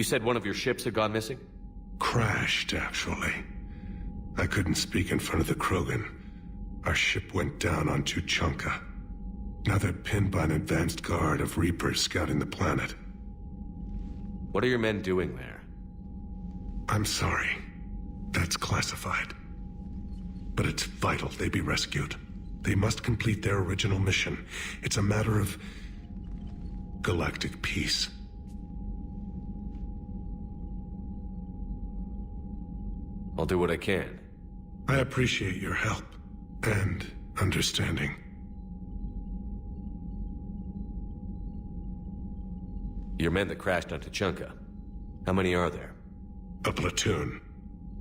You said one of your ships had gone missing? Crashed, actually. I couldn't speak in front of the Krogan. Our ship went down on Tuchanka. Now they're pinned by an advanced guard of Reapers scouting the planet. What are your men doing there? I'm sorry. That's classified. But it's vital they be rescued. They must complete their original mission. It's a matter of galactic peace. I'll do what I can. I appreciate your help and understanding. Your men that crashed on Tuchanka. How many are there? A platoon.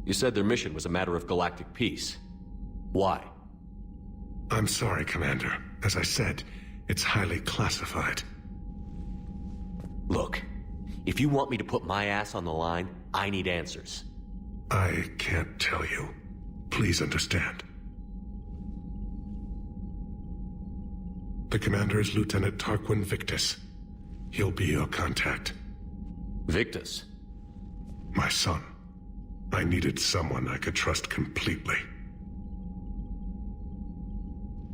You said their mission was a matter of galactic peace. Why? I'm sorry, Commander. As I said, it's highly classified. Look, if you want me to put my ass on the line, I need answers. I can't tell you. Please understand. The commander is Lieutenant Tarquin Victus. He'll be your contact. Victus? My son. I needed someone I could trust completely.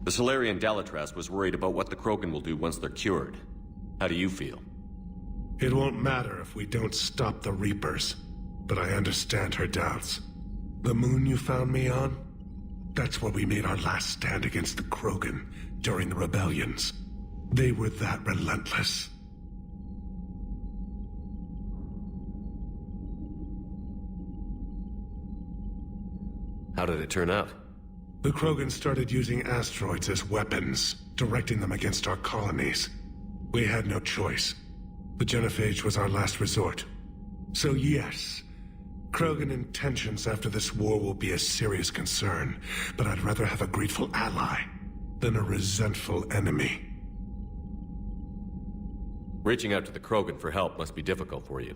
The Solarian Dalatras was worried about what the Krogan will do once they're cured. How do you feel? It won't matter if we don't stop the Reapers, but I understand her doubts. The moon you found me on? That's where we made our last stand against the Krogan during the rebellions. They were that relentless. How did it turn out? The Krogan started using asteroids as weapons, directing them against our colonies. We had no choice. The genophage was our last resort. So yes, Krogan intentions after this war will be a serious concern, but I'd rather have a grateful ally than a resentful enemy. Reaching out to the Krogan for help must be difficult for you.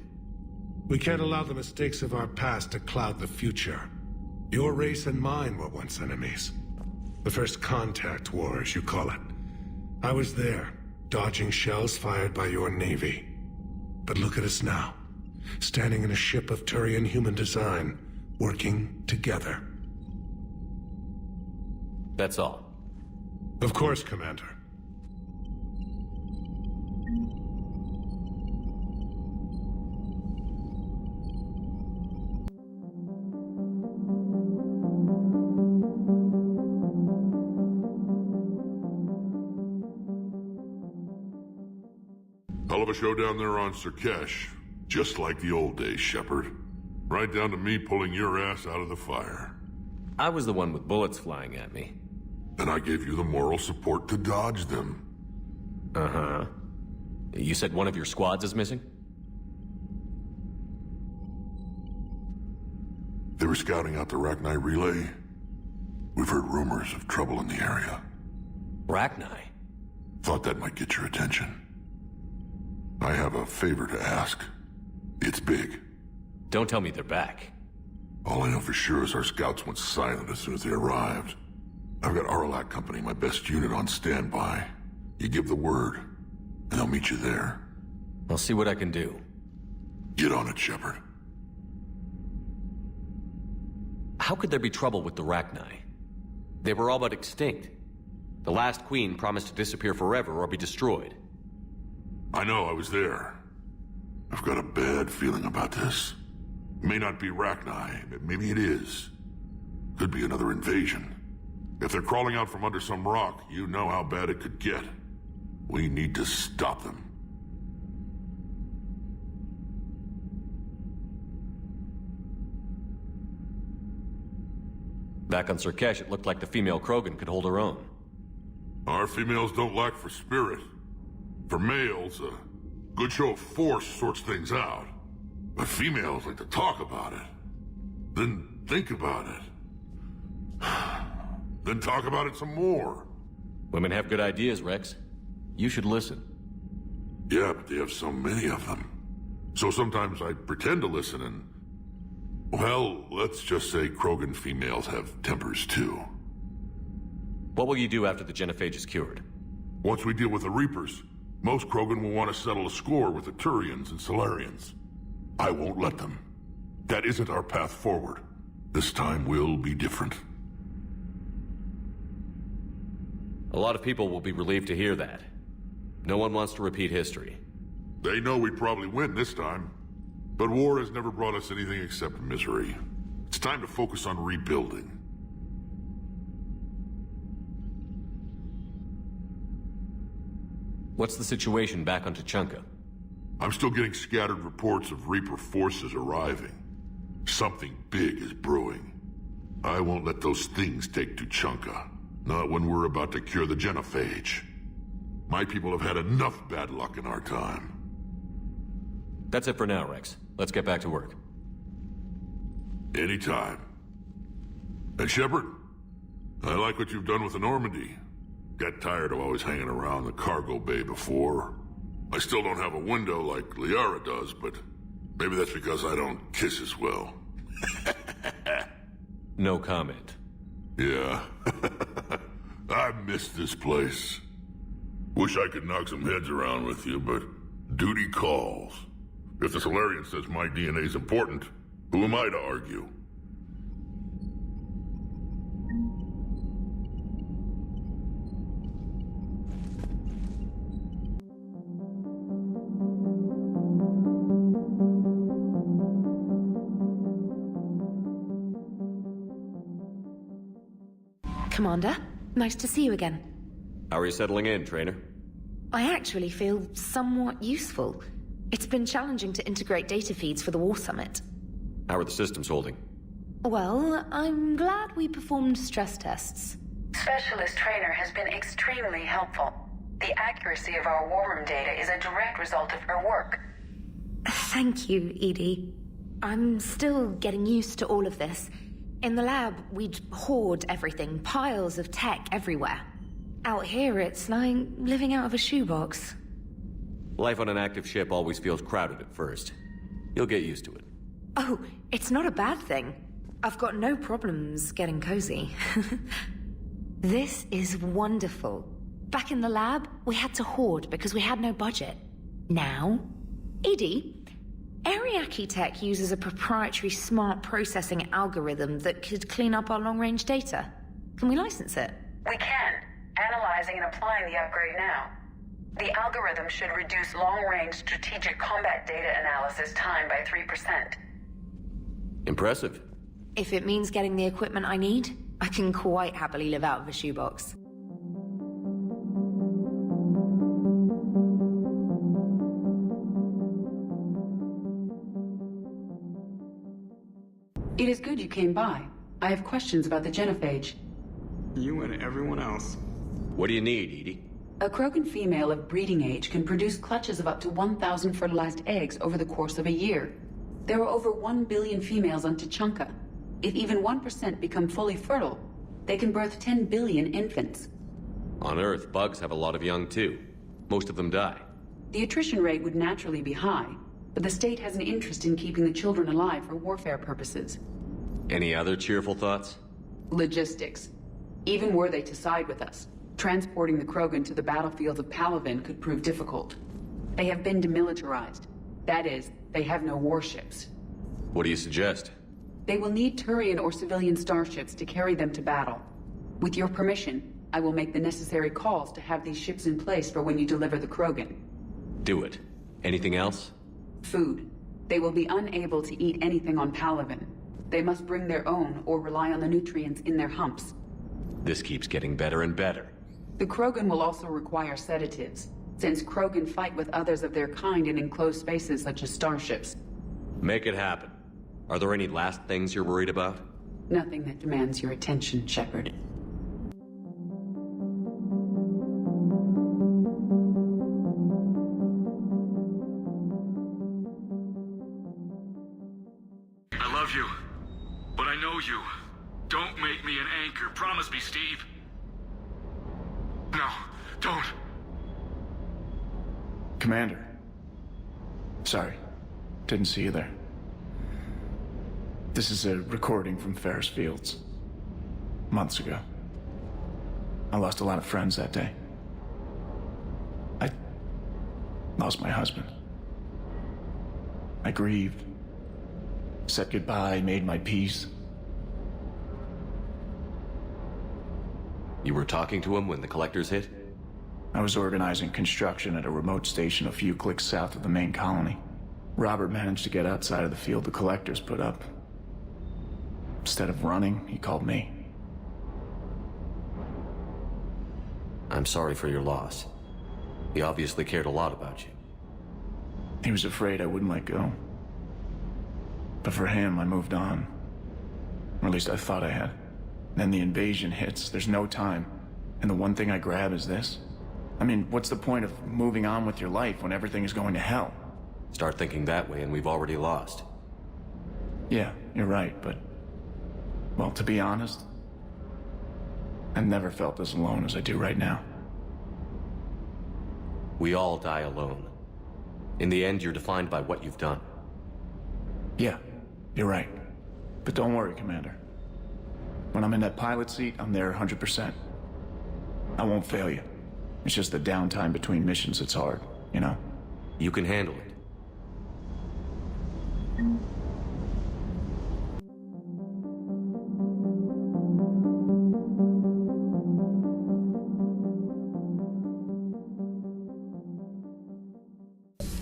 We can't allow the mistakes of our past to cloud the future. Your race and mine were once enemies. The first contact war, as you call it. I was there, dodging shells fired by your navy. But look at us now, standing in a ship of Turian human design, working together. That's all. Of course, Commander. Hell of a show down there on Sur'Kesh. Just like the old days, Shepard. Right down to me pulling your ass out of the fire. I was the one with bullets flying at me. And I gave you the moral support to dodge them. Uh-huh. You said one of your squads is missing? They were scouting out the Rachni relay. We've heard rumors of trouble in the area. Rachni? Thought that might get your attention. I have a favor to ask. It's big. Don't tell me they're back. All I know for sure is our scouts went silent as soon as they arrived. I've got Aralak Company, my best unit, on standby. You give the word, and I'll meet you there. I'll see what I can do. Get on it, Shepard. How could there be trouble with the Rachni? They were all but extinct. The last queen promised to disappear forever or be destroyed. I know, I was there. I've got a bad feeling about this. It may not be Rachni, but maybe it is. Could be another invasion. If they're crawling out from under some rock, you know how bad it could get. We need to stop them. Back on Sur'Kesh, it looked like the female Krogan could hold her own. Our females don't lack for spirit. For males, a good show of force sorts things out. But females like to talk about it. Then think about it. Then talk about it some more. Women have good ideas, Wrex. You should listen. Yeah, but they have so many of them. So sometimes I pretend to listen and... Well, let's just say Krogan females have tempers too. What will you do after the genophage is cured? Once we deal with the Reapers, most Krogan will want to settle a score with the Turians and Solarians. I won't let them. That isn't our path forward. This time will be different. A lot of people will be relieved to hear that. No one wants to repeat history. They know we'd probably win this time. But war has never brought us anything except misery. It's time to focus on rebuilding. What's the situation back on Tuchanka? I'm still getting scattered reports of Reaper forces arriving. Something big is brewing. I won't let those things take Tuchanka. Not when we're about to cure the genophage. My people have had enough bad luck in our time. That's it for now, Wrex. Let's get back to work. Anytime. And Shepard, I like what you've done with the Normandy. Got tired of always hanging around the cargo bay before. I still don't have a window like Liara does, but maybe that's because I don't kiss as well. No comment. Yeah. I miss this place. Wish I could knock some heads around with you, but duty calls. If the Solarian says my DNA's important, who am I to argue? Commander, nice to see you again. How are you settling in, Traynor? I actually feel somewhat useful. It's been challenging to integrate data feeds for the War Summit. How are the systems holding? Well, I'm glad we performed stress tests. Specialist Traynor has been extremely helpful. The accuracy of our war room data is a direct result of her work. Thank you, Edie. I'm still getting used to all of this. In the lab, we'd hoard everything, piles of tech everywhere. Out here, it's like living out of a shoebox. Life on an active ship always feels crowded at first. You'll get used to it. Oh, it's not a bad thing. I've got no problems getting cozy. This is wonderful. Back in the lab, we had to hoard because we had no budget. Now, Edie, Ariake Tech uses a proprietary smart processing algorithm that could clean up our long-range data. Can we license it? We can. Analyzing and applying the upgrade now. The algorithm should reduce long-range strategic combat data analysis time by 3%. Impressive. If it means getting the equipment I need, I can quite happily live out of a shoebox. It is good you came by. I have questions about the genophage. You and everyone else. What do you need, Edie? A Krogan female of breeding age can produce clutches of up to 1,000 fertilized eggs over the course of a year. There are over 1 billion females on Tuchanka. If even 1% become fully fertile, they can birth 10 billion infants. On Earth, bugs have a lot of young too. Most of them die. The attrition rate would naturally be high, but the state has an interest in keeping the children alive for warfare purposes. Any other cheerful thoughts? Logistics. Even were they to side with us, transporting the Krogan to the battlefields of Palaven could prove difficult. They have been demilitarized. That is, they have no warships. What do you suggest? They will need Turian or civilian starships to carry them to battle. With your permission, I will make the necessary calls to have these ships in place for when you deliver the Krogan. Do it. Anything else? Food. They will be unable to eat anything on Palaven. They must bring their own or rely on the nutrients in their humps. This keeps getting better and better. The Krogan will also require sedatives, since Krogan fight with others of their kind in enclosed spaces such as starships. Make it happen. Are there any last things you're worried about? Nothing that demands your attention, Shepard. I love you, but I know you. Don't make me an anchor. Promise me, Steve. No, don't. Commander. Sorry. Didn't see you there. This is a recording from Ferris Fields. Months ago. I lost a lot of friends that day. I lost my husband. I grieved. said goodbye, made my peace. You were talking to him when the collectors hit? I was organizing construction at a remote station a few clicks south of the main colony. Robert managed to get outside of the field the collectors put up. Instead of running, he called me. I'm sorry for your loss. He obviously cared a lot about you. He was afraid I wouldn't let go. But for him, I moved on. Or at least I thought I had. Then the invasion hits, there's no time. And the one thing I grab is this. I mean, what's the point of moving on with your life when everything is going to hell? Start thinking that way and we've already lost. Yeah, you're right, but... well, to be honest, I've never felt as alone as I do right now. We all die alone. In the end, you're defined by what you've done. Yeah, you're right. But don't worry, Commander. When I'm in that pilot seat, I'm there 100%. I won't fail you. It's just the downtime between missions that's hard, you know? You can handle it.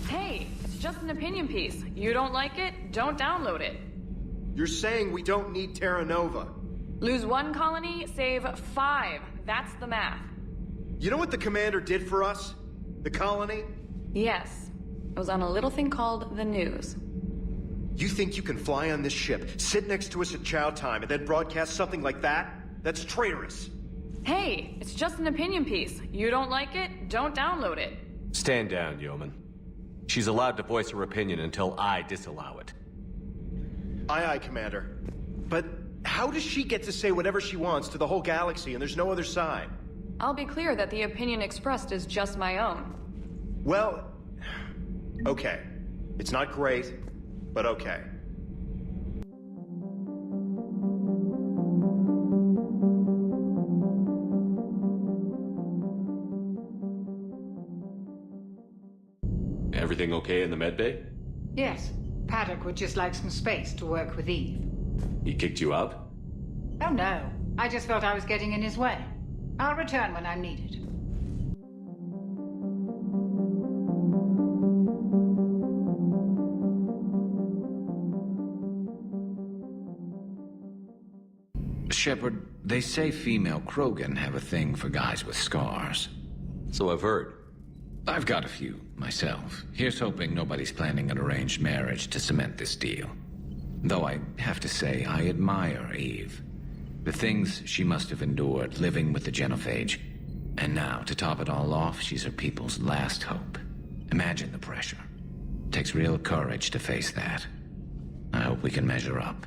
Hey, it's just an opinion piece. You don't like it? Don't download it. You're saying we don't need Terra Nova. Lose 1 colony, save 5. That's the math. You know what the commander did for us? The colony? Yes. It was on a little thing called the news. You think you can fly on this ship, sit next to us at chow time, and then broadcast something like that? That's traitorous. Hey, it's just an opinion piece. You don't like it? Don't download it. Stand down, Yeoman. She's allowed to voice her opinion until I disallow it. Aye, aye, Commander. But how does she get to say whatever she wants to the whole galaxy and there's no other side? I'll be clear that the opinion expressed is just my own. Well, okay. It's not great, but okay. Everything okay in the medbay? Yes. Padok would just like some space to work with Eve. He kicked you out? Oh no. I just felt I was getting in his way. I'll return when I'm needed. Shepard, they say female Krogan have a thing for guys with scars. So I've heard. I've got a few, myself. Here's hoping nobody's planning an arranged marriage to cement this deal. Though I have to say, I admire Eve. The things she must have endured living with the Genophage. And now, to top it all off, she's her people's last hope. Imagine the pressure. Takes real courage to face that. I hope we can measure up.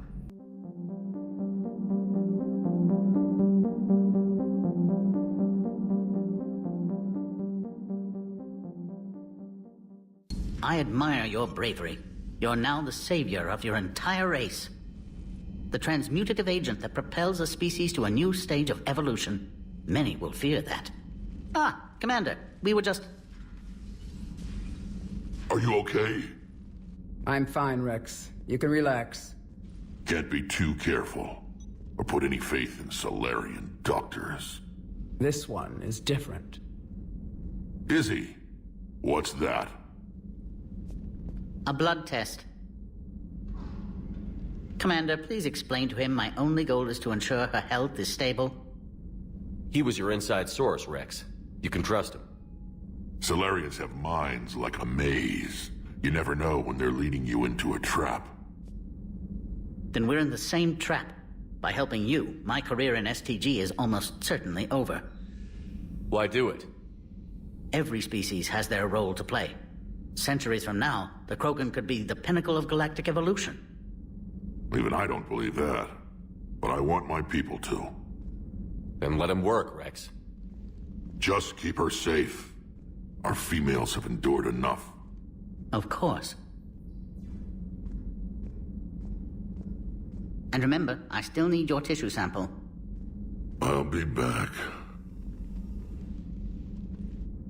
I admire your bravery. You're now the savior of your entire race. The transmutative agent that propels a species to a new stage of evolution. Many will fear that. Ah, Commander, we were just... Are you okay? I'm fine, Wrex. You can relax. Can't be too careful, or put any faith in Solarian doctors. This one is different. Is he? What's that? A blood test. Commander, please explain to him my only goal is to ensure her health is stable. He was your inside source, Wrex. You can trust him. Solarians have minds like a maze. You never know when they're leading you into a trap. Then we're in the same trap. By helping you, my career in STG is almost certainly over. Why do it? Every species has their role to play. Centuries from now, the Krogan could be the pinnacle of galactic evolution. Even I don't believe that. But I want my people to. Then let him work, Wrex. Just keep her safe. Our females have endured enough. Of course. And remember, I still need your tissue sample. I'll be back.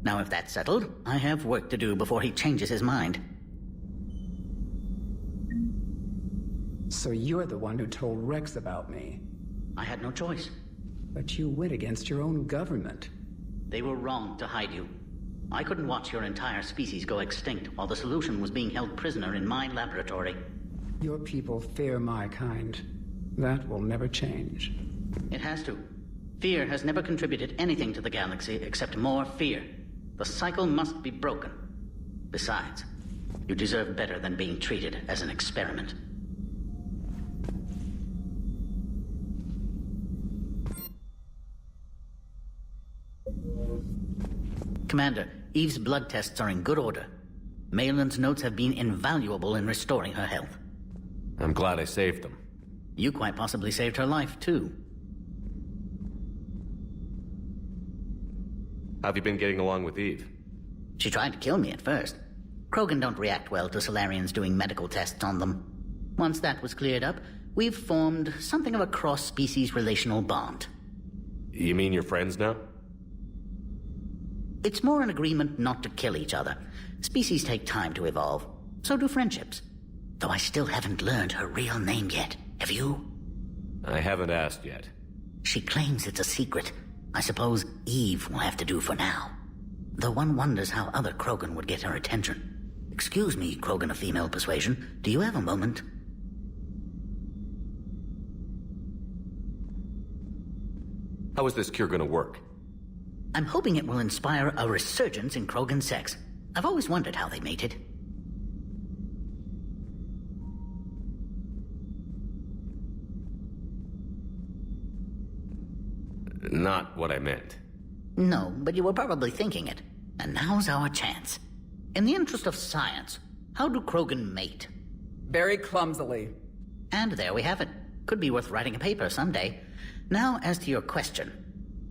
Now if that's settled, I have work to do before he changes his mind. So you're the one who told Wrex about me. I had no choice. But you went against your own government. They were wrong to hide you. I couldn't watch your entire species go extinct while the solution was being held prisoner in my laboratory. Your people fear my kind. That will never change. It has to. Fear has never contributed anything to the galaxy except more fear. The cycle must be broken. Besides, you deserve better than being treated as an experiment. Commander, Eve's blood tests are in good order. Malin's notes have been invaluable in restoring her health. I'm glad I saved them. You quite possibly saved her life, too. How have you been getting along with Eve? She tried to kill me at first. Krogan don't react well to Solarians doing medical tests on them. Once that was cleared up, we've formed something of a cross-species relational bond. You mean you're friends now? It's more an agreement not to kill each other. Species take time to evolve. So do friendships. Though I still haven't learned her real name yet. Have you? I haven't asked yet. She claims it's a secret. I suppose Eve will have to do for now. Though one wonders how other Krogan would get her attention. Excuse me, Krogan of female persuasion. Do you have a moment? How is this cure gonna work? I'm hoping it will inspire a resurgence in Krogan sex. I've always wondered how they mated. Not what I meant. No, but you were probably thinking it. And now's our chance. In the interest of science, how do Krogan mate? Very clumsily. And there we have it. Could be worth writing a paper someday. Now, as to your question.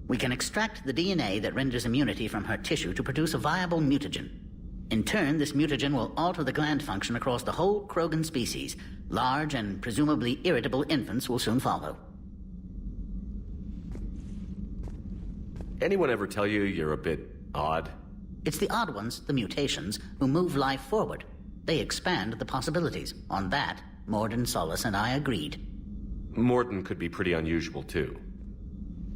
We can extract the DNA that renders immunity from her tissue to produce a viable mutagen. In turn, this mutagen will alter the gland function across the whole Krogan species. Large and presumably irritable infants will soon follow. Anyone ever tell you you're a bit odd? It's the odd ones, the mutations, who move life forward. They expand the possibilities. On that, Morden, Solace, and I agreed. Morden could be pretty unusual, too.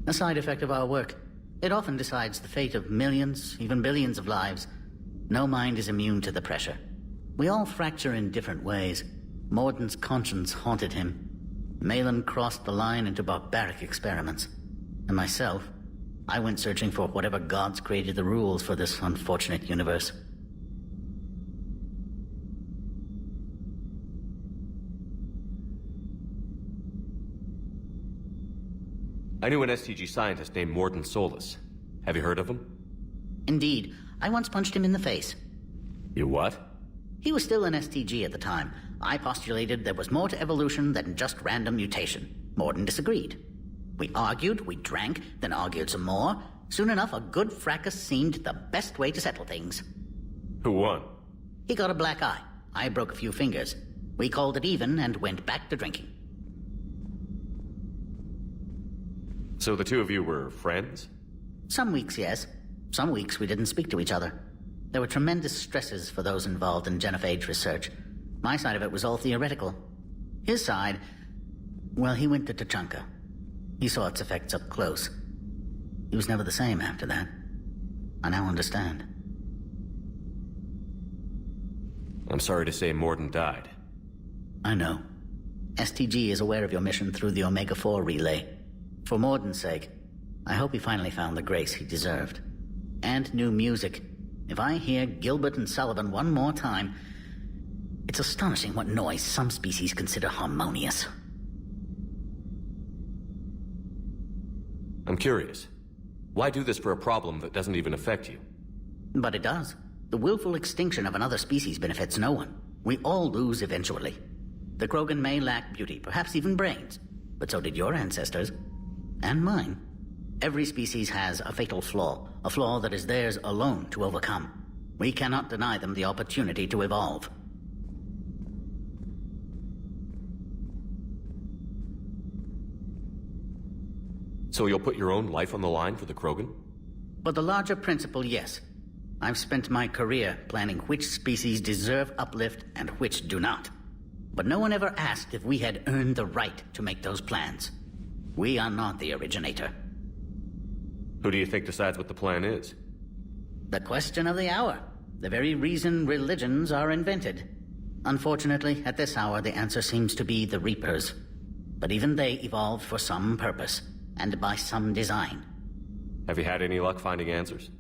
A side effect of our work. It often decides the fate of millions, even billions of lives. No mind is immune to the pressure. We all fracture in different ways. Morden's conscience haunted him. Malin crossed the line into barbaric experiments. And myself, I went searching for whatever gods created the rules for this unfortunate universe. I knew an STG scientist named Morden Solus. Have you heard of him? Indeed. I once punched him in the face. You what? He was still an STG at the time. I postulated there was more to evolution than just random mutation. Morden disagreed. We argued, we drank, then argued some more. Soon enough, a good fracas seemed the best way to settle things. Who won? He got a black eye. I broke a few fingers. We called it even and went back to drinking. So the two of you were friends? Some weeks, yes. Some weeks we didn't speak to each other. There were tremendous stresses for those involved in genophage research. My side of it was all theoretical. His side, well, he went to Tachanka. He saw its effects up close. He was never the same after that. I now understand. I'm sorry to say Morden died. I know. STG is aware of your mission through the Omega-4 relay. For Morden's sake, I hope he finally found the grace he deserved. And new music. If I hear Gilbert and Sullivan one more time, it's astonishing what noise some species consider harmonious. I'm curious. Why do this for a problem that doesn't even affect you? But it does. The willful extinction of another species benefits no one. We all lose eventually. The Krogan may lack beauty, perhaps even brains, but so did your ancestors. And mine. Every species has a fatal flaw, a flaw that is theirs alone to overcome. We cannot deny them the opportunity to evolve. So you'll put your own life on the line for the Krogan? For the larger principle, yes. I've spent my career planning which species deserve uplift and which do not. But no one ever asked if we had earned the right to make those plans. We are not the originator. Who do you think decides what the plan is? The question of the hour. The very reason religions are invented. Unfortunately, at this hour, the answer seems to be the Reapers. But even they evolved for some purpose, and by some design. Have you had any luck finding answers?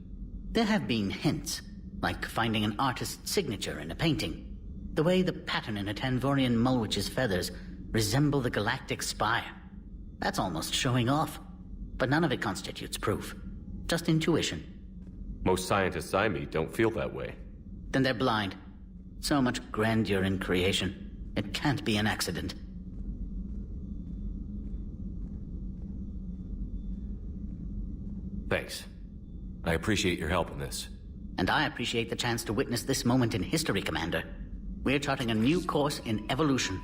There have been hints, like finding an artist's signature in a painting. The way the pattern in a Tanvorian Mulwich's feathers resemble the galactic spire. That's almost showing off. But none of it constitutes proof. Just intuition. Most scientists I meet don't feel that way. Then they're blind. So much grandeur in creation. It can't be an accident. Thanks. I appreciate your help in this. And I appreciate the chance to witness this moment in history, Commander. We're charting a new course in evolution.